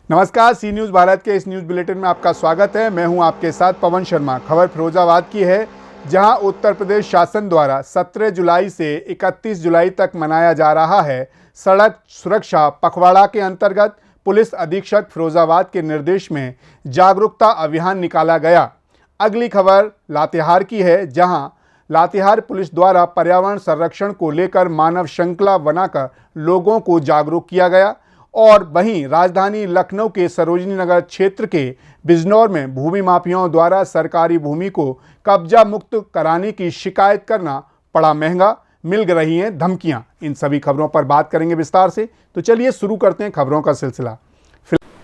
नमस्कार, सी न्यूज़ भारत के इस न्यूज़ बुलेटिन में आपका स्वागत है। मैं हूं आपके साथ पवन शर्मा। खबर फिरोजाबाद की है, जहां उत्तर प्रदेश शासन द्वारा 17 जुलाई से 31 जुलाई तक मनाया जा रहा है सड़क सुरक्षा पखवाड़ा के अंतर्गत पुलिस अधीक्षक फिरोजाबाद के निर्देश में जागरूकता अभियान निकाला गया। अगली खबर लातेहार की है, जहां लातेहार पुलिस द्वारा पर्यावरण संरक्षण को लेकर मानव श्रृंखला बनाकर लोगों को जागरूक किया गया। और वहीं राजधानी लखनऊ के सरोजनी नगर क्षेत्र के बिजनौर में भूमि माफियाओं द्वारा सरकारी भूमि को कब्जा मुक्त कराने की शिकायत करना पड़ा महंगा, मिल रही हैं धमकियां। इन सभी खबरों पर बात करेंगे विस्तार से, तो चलिए शुरू करते हैं खबरों का सिलसिला।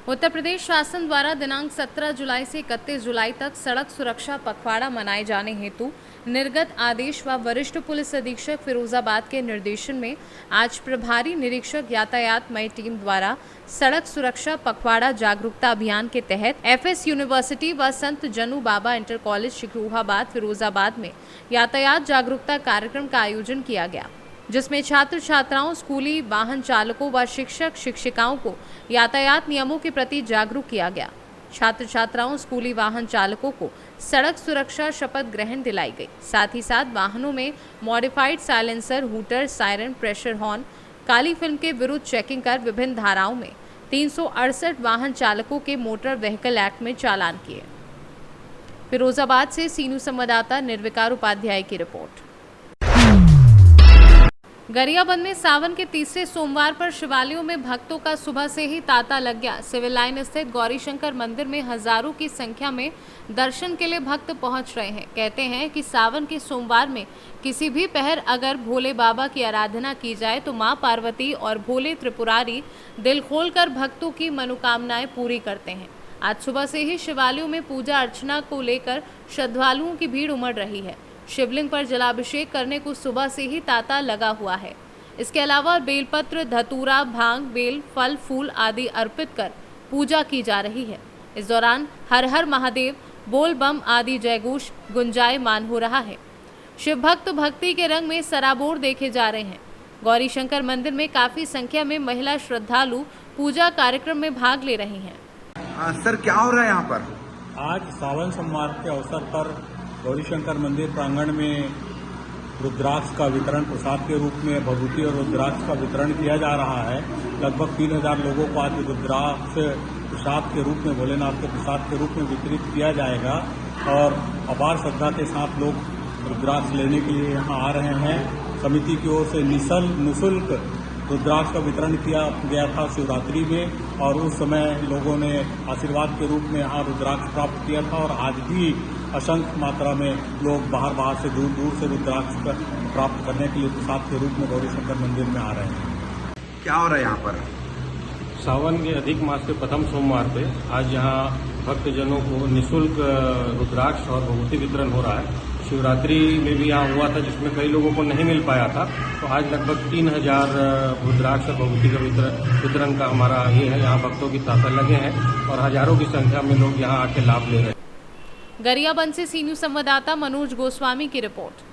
उत्तर प्रदेश शासन द्वारा दिनांक 17 जुलाई से 31 जुलाई तक सड़क सुरक्षा पखवाड़ा मनाए जाने हेतु निर्गत आदेश व वरिष्ठ पुलिस अधीक्षक फिरोजाबाद के निर्देशन में आज प्रभारी निरीक्षक यातायात मई टीम द्वारा सड़क सुरक्षा पखवाड़ा जागरूकता अभियान के तहत एफएस यूनिवर्सिटी व संत जनू बाबा इंटर कॉलेज शिकरूहाबाद फिरोजाबाद में यातायात जागरूकता कार्यक्रम का आयोजन किया गया, जिसमें छात्र छात्राओं, स्कूली वाहन चालकों व शिक्षक शिक्षिकाओं को यातायात नियमों के प्रति जागरूक किया गया। छात्र छात्राओं, स्कूली वाहन चालकों को सड़क सुरक्षा शपथ ग्रहण दिलाई गई। साथ ही साथ वाहनों में modified silencer, hooter, siren, pressure horn, काली फिल्म के विरुद्ध चेकिंग कर विभिन्न धाराओं में 368 वाहन चालकों के मोटर व्हीकल एक्ट में चालान किए। फिरोजाबाद से सी न्यूज़ संवाददाता निर्विकार उपाध्याय की रिपोर्ट। गरियाबंद में सावन के तीसरे सोमवार पर शिवालयों में भक्तों का सुबह से ही तांता लग गया। सिविल लाइन स्थित गौरीशंकर मंदिर में हजारों की संख्या में दर्शन के लिए भक्त पहुंच रहे हैं। कहते हैं कि सावन के सोमवार में किसी भी पहर अगर भोले बाबा की आराधना की जाए तो मां पार्वती और भोले त्रिपुरारी दिल खोलकर भक्तों की मनोकामनाएं पूरी करते हैं। आज सुबह से ही शिवालयों में पूजा अर्चना को लेकर श्रद्धालुओं की भीड़ उमड़ रही है। शिवलिंग पर जलाभिषेक करने को सुबह से ही तांता लगा हुआ है। इसके अलावा बेलपत्र, धतूरा, भांग, बेल, फल, फूल आदि अर्पित कर पूजा की जा रही है। इस दौरान हर हर महादेव, बोल बम आदि जयघोष गुंजायमान हो रहा है। शिव भक्त भक्ति के रंग में सराबोर देखे जा रहे हैं। गौरीशंकर मंदिर में काफी संख्या में महिला श्रद्धालु पूजा कार्यक्रम में भाग ले रही हैं। सर, क्या हो रहा है यहाँ पर? आज सावन सोमवार के अवसर पर गौरीशंकर मंदिर प्रांगण में रुद्राक्ष का वितरण प्रसाद के रूप में भभूति और रुद्राक्ष का वितरण किया जा रहा है। लगभग 3000 लोगों को आज रुद्राक्ष प्रसाद के रूप में, भोलेनाथ के प्रसाद के रूप में वितरित किया जाएगा और अपार श्रद्धा के साथ लोग रुद्राक्ष लेने के लिए यहाँ आ रहे हैं। समिति की ओर से निःशुल्क रुद्राक्ष का वितरण किया गया था शिवरात्रि में, और उस समय लोगों ने आशीर्वाद के रूप में यहाँ रुद्राक्ष प्राप्त किया था। और आज भी असंख्य मात्रा में लोग बाहर से दूर से रुद्राक्ष प्राप्त करने के लिए प्रसाद के रूप में गौरीशंकर मंदिर में आ रहे हैं। क्या हो रहा है यहाँ पर? सावन के अधिक मास के प्रथम सोमवार पे आज यहाँ भक्तजनों को निःशुल्क रुद्राक्ष और भभूति वितरण हो रहा है। शिवरात्रि में भी यहाँ हुआ था, जिसमें कई लोगों को नहीं मिल पाया था, तो आज लगभग 3000 रुद्राक्ष और भभूति का वितरण का हमारा ये है। यहाँ भक्तों की तांता लगे हैं और हजारों की संख्या में लोग यहाँ आके लाभ ले रहे हैं। गरियाबंद से सी न्यूज़ संवाददाता मनोज गोस्वामी की रिपोर्ट।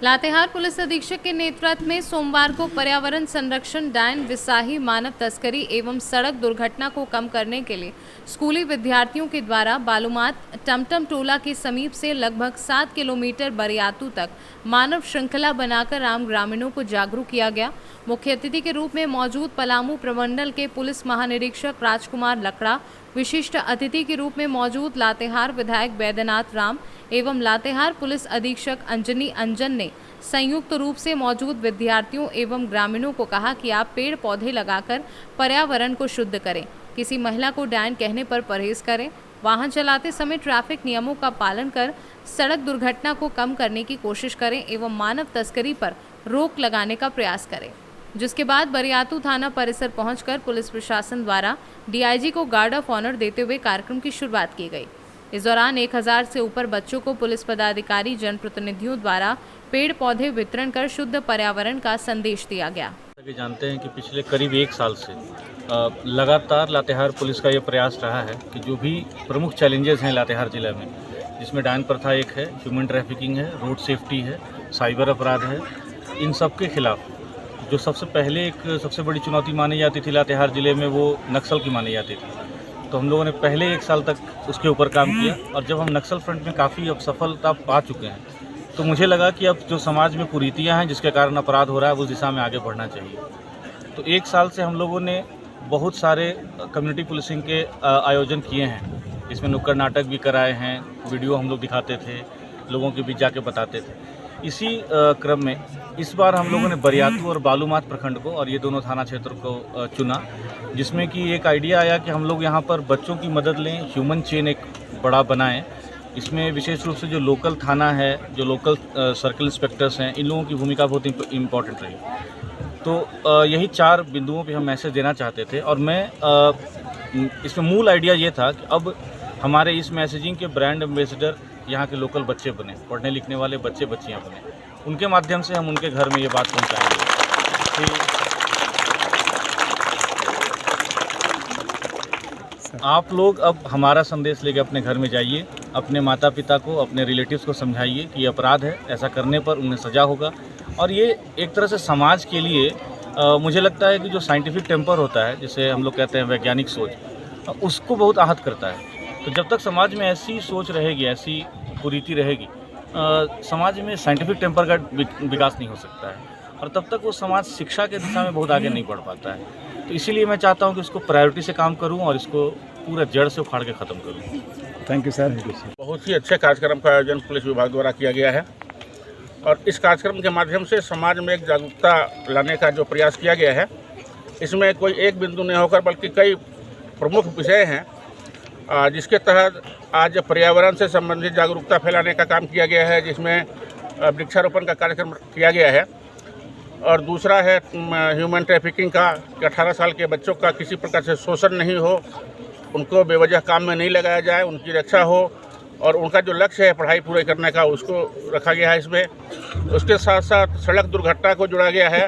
लातेहार पुलिस अधीक्षक के नेतृत्व में सोमवार को पर्यावरण संरक्षण, डायन विसाही, मानव तस्करी एवं सड़क दुर्घटना को कम करने के लिए स्कूली विद्यार्थियों के द्वारा बालूमात टमटम टोला के समीप से लगभग 7 किलोमीटर बरियातू तक मानव श्रृंखला बनाकर आम ग्रामीणों को जागरूक किया गया। मुख्य अतिथि के रूप में मौजूद पलामू प्रमंडल के पुलिस महानिरीक्षक राजकुमार लकड़ा, विशिष्ट अतिथि के रूप में मौजूद लातेहार विधायक वैद्यनाथ राम एवं लातेहार पुलिस अधीक्षक अंजनी अंजन ने संयुक्त रूप से मौजूद विद्यार्थियों एवं ग्रामीणों को कहा कि आप पेड़ पौधे लगाकर पर्यावरण को शुद्ध करें, किसी महिला को डायन कहने पर परहेज करें, वाहन चलाते समय ट्रैफिक नियमों का पालन कर सड़क दुर्घटना को कम करने की कोशिश करें एवं मानव तस्करी पर रोक लगाने का प्रयास करें। जिसके बाद बरियातू थाना परिसर पहुंचकर पुलिस प्रशासन द्वारा डीआईजी को गार्ड ऑफ ऑनर देते हुए कार्यक्रम की शुरुआत की गई। इस दौरान 1000 से ऊपर बच्चों को पुलिस पदाधिकारी, जनप्रतिनिधियों द्वारा पेड़ पौधे वितरण कर शुद्ध पर्यावरण का संदेश दिया गया। जानते हैं कि पिछले करीब 1 साल से लगातार लातेहार पुलिस का ये प्रयास रहा है कि जो भी प्रमुख चैलेंजेस हैं लातेहार जिले में, जिसमें डायन प्रथा एक है, ह्यूमन ट्रैफिकिंग है, रोड सेफ्टी है, साइबर अपराध है, इन सब के खिलाफ जो सबसे पहले एक सबसे बड़ी चुनौती मानी जाती थी लातेहार ज़िले में, वो नक्सल की मानी जाती थी। तो हम लोगों ने पहले 1 साल तक उसके ऊपर काम किया, और जब हम नक्सल फ्रंट में काफ़ी अब सफलता पा चुके हैं, तो मुझे लगा कि अब जो समाज में कुरीतियाँ हैं जिसके कारण अपराध हो रहा है, उस दिशा में आगे बढ़ना चाहिए। तो 1 साल से हम लोगों ने बहुत सारे कम्युनिटी पुलिसिंग के आयोजन किए हैं। इसमें नुक्कड़ नाटक भी कराए हैं, वीडियो हम लोग दिखाते थे, लोगों के बीच जाके बताते थे। इसी क्रम में इस बार हम लोगों ने बरियातू और बालूमाथ प्रखंड को, और ये दोनों थाना क्षेत्र को चुना, जिसमें कि एक आइडिया आया कि हम लोग यहाँ पर बच्चों की मदद लें, ह्यूमन चेन एक बड़ा बनाएं। इसमें विशेष रूप से जो लोकल थाना है, जो लोकल सर्कल इंस्पेक्टर्स हैं, इन लोगों की भूमिका बहुत इम्पॉर्टेंट रही। तो यही 4 बिंदुओं पे हम मैसेज देना चाहते थे, और मैं इसमें मूल आइडिया ये था कि अब हमारे इस मैसेजिंग के ब्रांड एम्बेसडर यहाँ के लोकल बच्चे बने, पढ़ने लिखने वाले बच्चे बच्चियाँ बने। उनके माध्यम से हम उनके घर में ये बात पहुँचाएंगे कि आप लोग अब हमारा संदेश लेके अपने घर में जाइए, अपने माता पिता को, अपने रिलेटिव्स को समझाइए कि ये अपराध है, ऐसा करने पर उन्हें सज़ा होगा। और ये एक तरह से समाज के लिए मुझे लगता है कि जो साइंटिफिक टेम्पर होता है, जिसे हम लोग कहते हैं वैज्ञानिक सोच, उसको बहुत आहत करता है। तो जब तक समाज में ऐसी सोच रहेगी, ऐसी कुरीति रहेगी, समाज में साइंटिफिक टेम्पर का विकास नहीं हो सकता है, और तब तक वो समाज शिक्षा के दिशा में बहुत आगे नहीं बढ़ पाता है। तो इसीलिए मैं चाहता हूँ कि इसको प्रायोरिटी से काम करूँ और इसको पूरा जड़ से उखाड़ के ख़त्म करूँ। Thank you sir. बहुत ही अच्छे कार्यक्रम का आयोजन पुलिस विभाग द्वारा किया गया है, और इस कार्यक्रम के माध्यम से समाज में एक जागरूकता लाने का जो प्रयास किया गया है, इसमें कोई एक बिंदु नहीं होकर बल्कि कई प्रमुख विषय हैं, जिसके तहत आज पर्यावरण से संबंधित जागरूकता फैलाने का काम किया गया है, जिसमें वृक्षारोपण का कार्यक्रम किया गया है। और दूसरा है ह्यूमन ट्रैफिकिंग का, कि 18 साल के बच्चों का किसी प्रकार से शोषण नहीं हो, उनको बेवजह काम में नहीं लगाया जाए, उनकी रक्षा हो, और उनका जो लक्ष्य है पढ़ाई पूरे करने का, उसको रखा गया है इसमें। उसके साथ साथ सड़क दुर्घटना को जोड़ा गया है,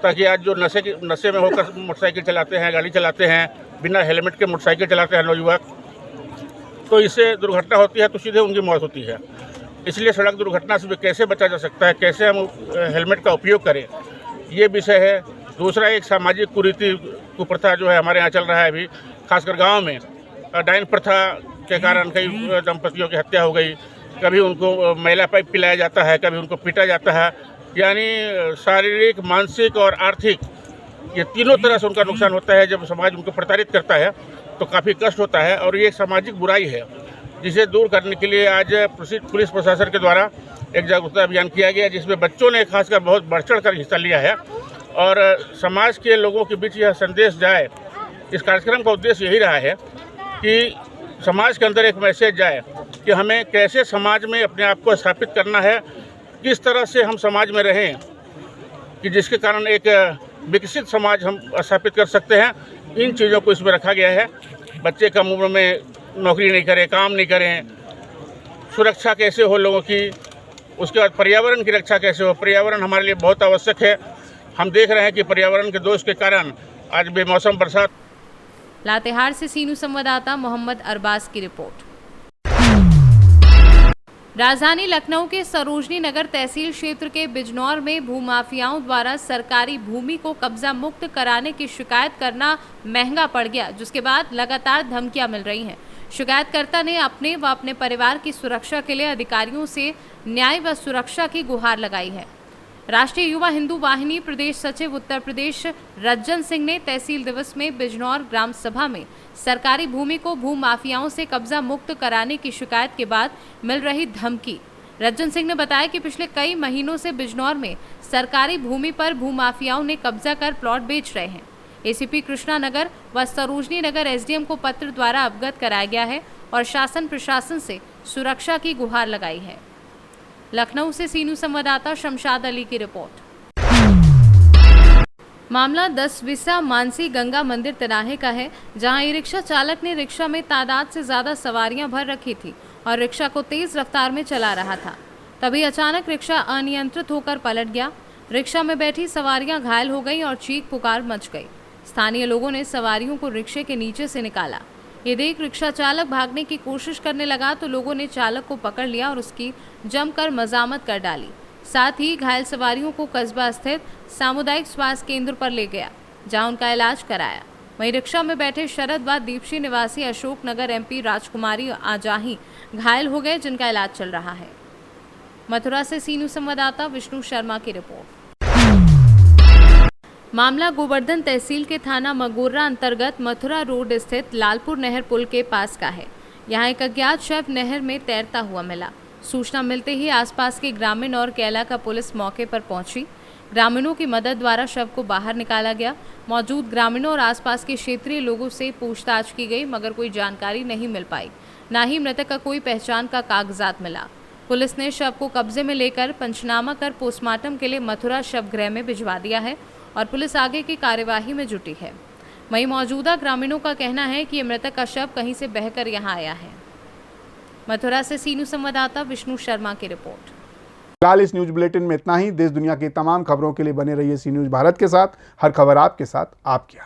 ताकि आज जो नशे में होकर मोटरसाइकिल चलाते हैं, गाड़ी चलाते हैं, बिना हेलमेट के मोटरसाइकिल चलाते हैं नौजुवक, तो इससे दुर्घटना होती है तो सीधे उनकी मौत होती है। इसलिए सड़क दुर्घटना से भी कैसे बचा जा सकता है, कैसे हम हेलमेट का उपयोग करें, ये विषय है। दूसरा एक सामाजिक कुरीति कुप्रथा जो है हमारे यहाँ चल रहा है अभी, खासकर गांव में। डायन प्रथा के कारण कई दंपतियों की हत्या हो गई, कभी उनको मैला पाइप पिलाया जाता है, कभी उनको पीटा जाता है। यानी शारीरिक, मानसिक और आर्थिक, ये तीनों तरह से उनका नुकसान होता है। जब समाज उनको प्रताड़ित करता है तो काफ़ी कष्ट होता है, और ये एक सामाजिक बुराई है, जिसे दूर करने के लिए आज पुलिस प्रशासन के द्वारा एक जागरूकता अभियान किया गया, जिसमें बच्चों ने खासकर बहुत बढ़ चढ़ कर हिस्सा लिया है, और समाज के लोगों के बीच यह संदेश जाए। इस कार्यक्रम का उद्देश्य यही रहा है कि समाज के अंदर एक मैसेज जाए कि हमें कैसे समाज में अपने आप को स्थापित करना है, किस तरह से हम समाज में रहें कि जिसके कारण एक विकसित समाज हम स्थापित कर सकते हैं। इन चीज़ों को इसमें रखा गया है। बच्चे कम उम्र में नौकरी नहीं करें, काम नहीं करें, सुरक्षा कैसे हो लोगों की, उसके बाद पर्यावरण की रक्षा कैसे हो। पर्यावरण हमारे लिए बहुत आवश्यक है। हम देख रहे हैं कि पर्यावरण के दोष के कारण आज बेमौसम बरसात। लातेहार से सीनू संवाददाता मोहम्मद अरबाज की रिपोर्ट। राजधानी लखनऊ के सरोजनी नगर तहसील क्षेत्र के बिजनौर में भूमाफियाओं द्वारा सरकारी भूमि को कब्जा मुक्त कराने की शिकायत करना महंगा पड़ गया, जिसके बाद लगातार धमकियां मिल रही हैं। शिकायतकर्ता ने अपने व अपने परिवार की सुरक्षा के लिए अधिकारियों से न्याय व सुरक्षा की गुहार लगाई है। राष्ट्रीय युवा हिंदू वाहिनी प्रदेश सचिव उत्तर प्रदेश रज्जन सिंह ने तहसील दिवस में बिजनौर ग्राम सभा में सरकारी भूमि को भू माफियाओं से कब्जा मुक्त कराने की शिकायत के बाद मिल रही धमकी। रज्जन सिंह ने बताया कि पिछले कई महीनों से बिजनौर में सरकारी भूमि पर भू माफियाओं ने कब्जा कर प्लॉट बेच रहे हैं। एसीपी कृष्णा नगर व सरोजनी नगर एसडीएम को पत्र द्वारा अवगत कराया गया है और शासन प्रशासन से सुरक्षा की गुहार लगाई है। लखनऊ से सीनू संवाददाता शमशाद अली की रिपोर्ट। मामला 10 विसा मानसी गंगा मंदिर तिराहे का है, जहां ई रिक्शा चालक ने रिक्शा में तादाद से ज्यादा सवारियां भर रखी थी और रिक्शा को तेज रफ्तार में चला रहा था। तभी अचानक रिक्शा अनियंत्रित होकर पलट गया। रिक्शा में बैठी सवारियां घायल हो गई और चीख पुकार मच गई। स्थानीय लोगों ने सवारियों को रिक्शे के नीचे से निकाला। ये देख रिक्शा चालक भागने की कोशिश करने लगा तो लोगों ने चालक को पकड़ लिया और उसकी जमकर मजामत कर डाली। साथ ही घायल सवारियों को कस्बा स्थित सामुदायिक स्वास्थ्य केंद्र पर ले गया, जहां उनका इलाज कराया। वहीं रिक्शा में बैठे शरद व दीपशी निवासी अशोकनगर एमपी राजकुमारी आजाही घायल हो गए, जिनका इलाज चल रहा है। मथुरा से सी न्यूज़ संवाददाता विष्णु शर्मा की रिपोर्ट। मामला गोवर्धन तहसील के थाना मगोर्रा अंतर्गत मथुरा रोड स्थित लालपुर नहर पुल के पास का है। यहां एक अज्ञात शव नहर में तैरता हुआ मिला। सूचना मिलते ही आसपास के ग्रामीण और कैला का पुलिस मौके पर पहुंची। ग्रामीणों की मदद द्वारा शव को बाहर निकाला गया। मौजूद ग्रामीणों और आसपास के क्षेत्रीय लोगों से पूछताछ की गई, मगर कोई जानकारी नहीं मिल पाई। न ही मृतक का कोई पहचान का कागजात मिला। पुलिस ने शव को कब्जे में लेकर पंचनामा कर पोस्टमार्टम के लिए मथुरा शवगृह में भिजवा दिया है और पुलिस आगे की कार्यवाही में जुटी है। वहीं मौजूदा ग्रामीणों का कहना है कि मृतक का शव कहीं से बहकर यहां आया है। मथुरा से सी न्यूज़ संवाददाता विष्णु शर्मा की रिपोर्ट। फिलहाल इस न्यूज़ बुलेटिन में इतना ही। देश दुनिया की तमाम खबरों के लिए बने रहिए सी न्यूज़ भारत के साथ। हर खबर आपके साथ, आपके हाथ।